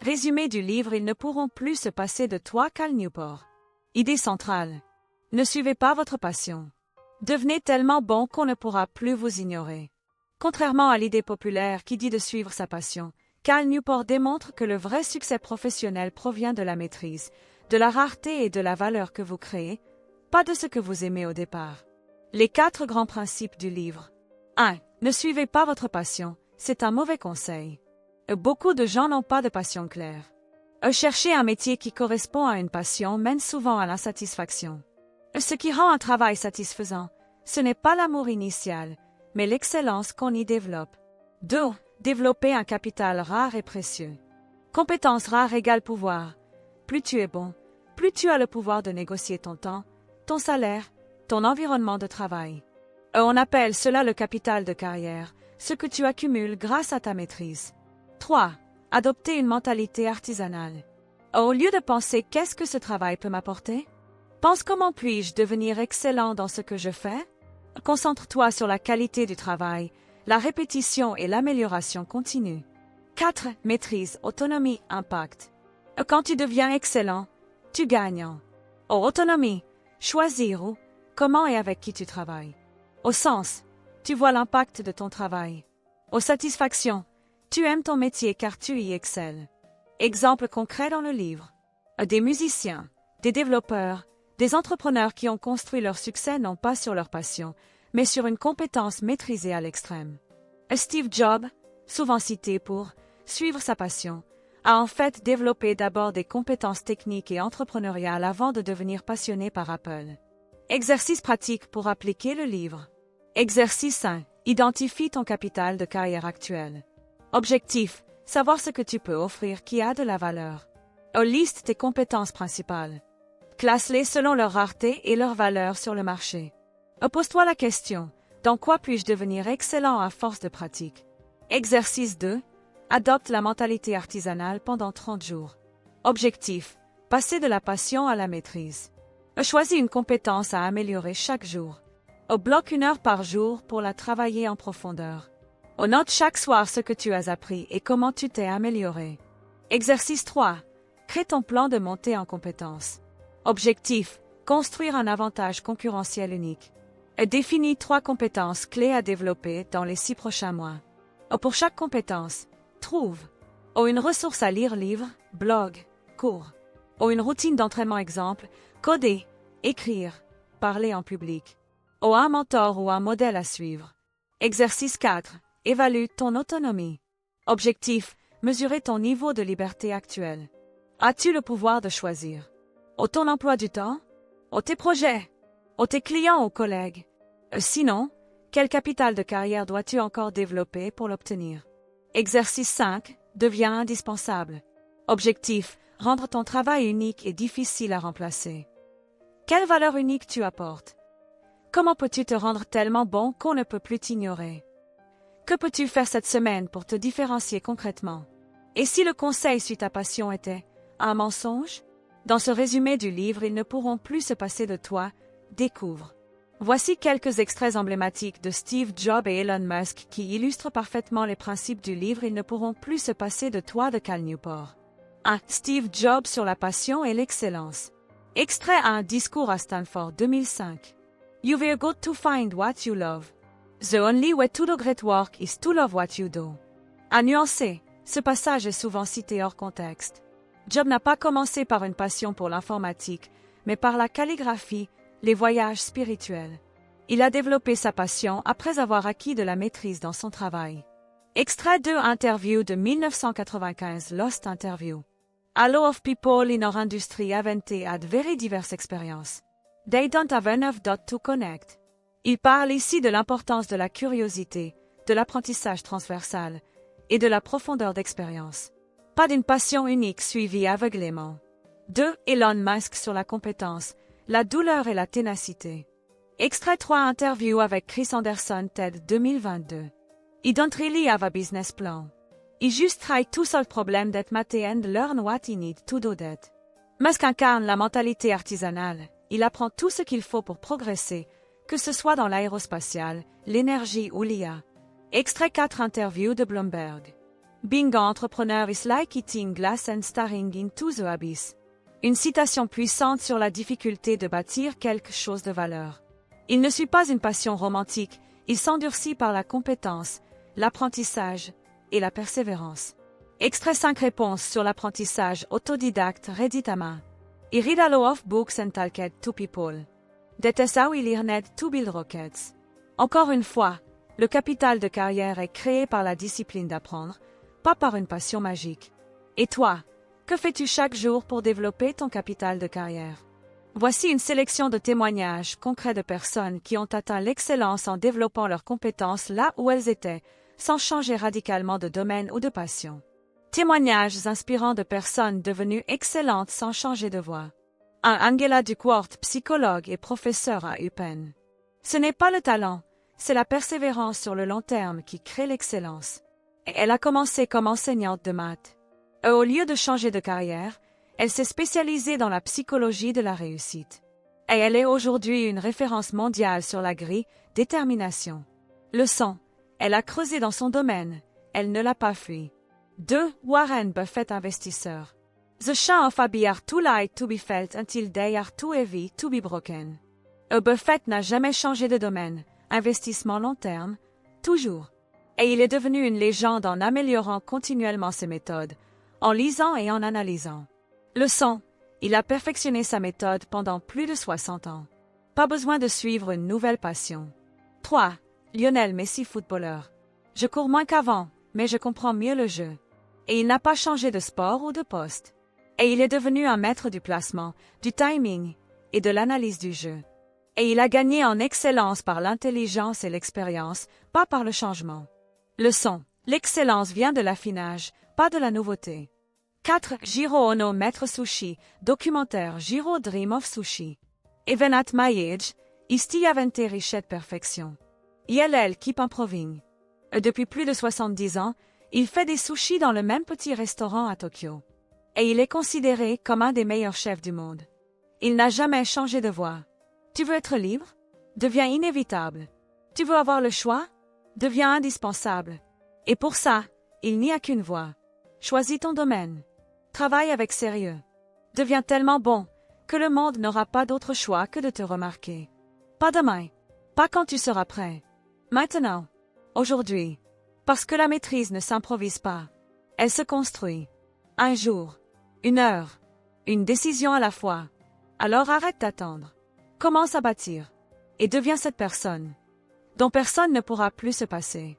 Résumé du livre Ils ne pourront plus se passer de toi, Cal Newport. Idée centrale. Ne suivez pas votre passion. Devenez tellement bon qu'on ne pourra plus vous ignorer. Contrairement à l'idée populaire qui dit de suivre sa passion, Cal Newport démontre que le vrai succès professionnel provient de la maîtrise, de la rareté et de la valeur que vous créez, pas de ce que vous aimez au départ. Les 4 grands principes du livre. 1. Ne suivez pas votre passion, c'est un mauvais conseil. Beaucoup de gens n'ont pas de passion claire. Chercher un métier qui correspond à une passion mène souvent à l'insatisfaction. Ce qui rend un travail satisfaisant, ce n'est pas l'amour initial, mais l'excellence qu'on y développe. 2. Développer un capital rare et précieux. Compétence rare égale pouvoir. Plus tu es bon, plus tu as le pouvoir de négocier ton temps, ton salaire, ton environnement de travail. On appelle cela le capital de carrière, ce que tu accumules grâce à ta maîtrise. 3. Adopter une mentalité artisanale. Au lieu de penser « qu'est-ce que ce travail peut m'apporter ?» Pense « comment puis-je devenir excellent dans ce que je fais ?» Concentre-toi sur la qualité du travail, la répétition et l'amélioration continue. 4. Maîtrise, autonomie, impact. Quand tu deviens excellent, tu gagnes en autonomie, choisir où, comment et avec qui tu travailles. Au sens, tu vois l'impact de ton travail. Aux satisfactions, tu aimes ton métier car tu y excelles. Exemple concret dans le livre. Des musiciens, des développeurs, des entrepreneurs qui ont construit leur succès non pas sur leur passion, mais sur une compétence maîtrisée à l'extrême. Steve Jobs, souvent cité pour suivre sa passion, a en fait développé d'abord des compétences techniques et entrepreneuriales avant de devenir passionné par Apple. Exercice pratique pour appliquer le livre. Exercice 1. Identifie ton capital de carrière actuel. Objectif. Savoir ce que tu peux offrir qui a de la valeur. Liste tes compétences principales. Classe-les selon leur rareté et leur valeur sur le marché. Pose-toi la question, dans quoi puis-je devenir excellent à force de pratique? Exercice 2. Adopte la mentalité artisanale pendant 30 jours. Objectif. Passer de la passion à la maîtrise. Choisis une compétence à améliorer chaque jour. Bloque 1 heure par jour pour la travailler en profondeur. Note chaque soir ce que tu as appris et comment tu t'es amélioré. Exercice 3. Crée ton plan de montée en compétences. Objectif. Construire un avantage concurrentiel unique. Définis 3 compétences clés à développer dans les 6 prochains mois. Pour chaque compétence, trouve une ressource à lire, livre, blog, cours. Une routine d'entraînement exemple, coder, écrire, parler en public. Un mentor ou un modèle à suivre. Exercice 4. Évalue ton autonomie. Objectif. Mesurer ton niveau de liberté actuel. As-tu le pouvoir de choisir? Ton emploi du temps? Tes projets? Tes clients ou collègues? Sinon, quel capital de carrière dois-tu encore développer pour l'obtenir? Exercice 5. Devient indispensable. Objectif. Rendre ton travail unique et difficile à remplacer. Quelle valeur unique tu apportes? Comment peux-tu te rendre tellement bon qu'on ne peut plus t'ignorer? Que peux-tu faire cette semaine pour te différencier concrètement? Et si le conseil suit ta passion était un mensonge? Dans ce résumé du livre Ils ne pourront plus se passer de toi, découvre. Voici quelques extraits emblématiques de Steve Jobs et Elon Musk qui illustrent parfaitement les principes du livre Ils ne pourront plus se passer de toi de Cal Newport. 1. Steve Jobs sur la passion et l'excellence. Extrait à un discours à Stanford 2005. You've got to find what you love. The only way to do great work is to love what you do. À nuancer, ce passage est souvent cité hors contexte. Jobs n'a pas commencé par une passion pour l'informatique, mais par la calligraphie, les voyages spirituels. Il a développé sa passion après avoir acquis de la maîtrise dans son travail. Extrait 2 interview de 1995 Lost Interview. A lot of people in our industry haven't had very diverse experience. They don't have enough dot to connect. Il parle ici de l'importance de la curiosité, de l'apprentissage transversal et de la profondeur d'expérience. Pas d'une passion unique suivie aveuglément. 2. Elon Musk sur la compétence, la douleur et la ténacité. Extrait 3 interview avec Chris Anderson TED 2022. He don't really have a business plan. He just try to solve problem that matter and learn what he need to do that. Musk incarne la mentalité artisanale. Il apprend tout ce qu'il faut pour progresser, que ce soit dans l'aérospatiale, l'énergie ou l'IA. Extrait 4 interview de Bloomberg. Being an entrepreneur is like eating glass and staring into the abyss. Une citation puissante sur la difficulté de bâtir quelque chose de valeur. Il ne suit pas une passion romantique, il s'endurcit par la compétence, l'apprentissage et la persévérance. Extrait 5 réponses sur l'apprentissage autodidacte Reddit à main. I read a lot of books and talk to people. That is how I learned to build rockets. Encore une fois, le capital de carrière est créé par la discipline d'apprendre, pas par une passion magique. Et toi, que fais-tu chaque jour pour développer ton capital de carrière? Voici une sélection de témoignages concrets de personnes qui ont atteint l'excellence en développant leurs compétences là où elles étaient, sans changer radicalement de domaine ou de passion. Témoignages inspirants de personnes devenues excellentes sans changer de voie. 1. Angela Duckworth, psychologue et professeure à UPenn. Ce n'est pas le talent, c'est la persévérance sur le long terme qui crée l'excellence. Et elle a commencé comme enseignante de maths. Et au lieu de changer de carrière, elle s'est spécialisée dans la psychologie de la réussite. Et elle est aujourd'hui une référence mondiale sur la grille détermination. Leçon, elle a creusé dans son domaine, elle ne l'a pas fui. 2. Warren Buffett, investisseur. The chains of a bee are too light to be felt until they are too heavy to be broken. Buffett n'a jamais changé de domaine, investissement long terme, toujours. Et il est devenu une légende en améliorant continuellement ses méthodes, en lisant et en analysant. Leçon, il a perfectionné sa méthode pendant plus de 60 ans. Pas besoin de suivre une nouvelle passion. 3. Lionel Messi, footballeur. Je cours moins qu'avant, mais je comprends mieux le jeu. Et il n'a pas changé de sport ou de poste. Et il est devenu un maître du placement, du timing et de l'analyse du jeu. Et il a gagné en excellence par l'intelligence et l'expérience, pas par le changement. Leçon, l'excellence vient de l'affinage, pas de la nouveauté. 4. Jiro Ono, maître sushi, documentaire Jiro Dream of Sushi. Even at my age, I still haven't reached perfection. ILL keep improving. Depuis plus de 70 ans, il fait des sushis dans le même petit restaurant à Tokyo. Et il est considéré comme un des meilleurs chefs du monde. Il n'a jamais changé de voie. Tu veux être libre? Deviens inévitable. Tu veux avoir le choix? Deviens indispensable. Et pour ça, il n'y a qu'une voie. Choisis ton domaine. Travaille avec sérieux. Deviens tellement bon que le monde n'aura pas d'autre choix que de te remarquer. Pas demain. Pas quand tu seras prêt. Maintenant. Aujourd'hui. Parce que la maîtrise ne s'improvise pas. Elle se construit. Un jour. Une heure. Une décision à la fois. Alors arrête d'attendre. Commence à bâtir. Et deviens cette personne dont personne ne pourra plus se passer.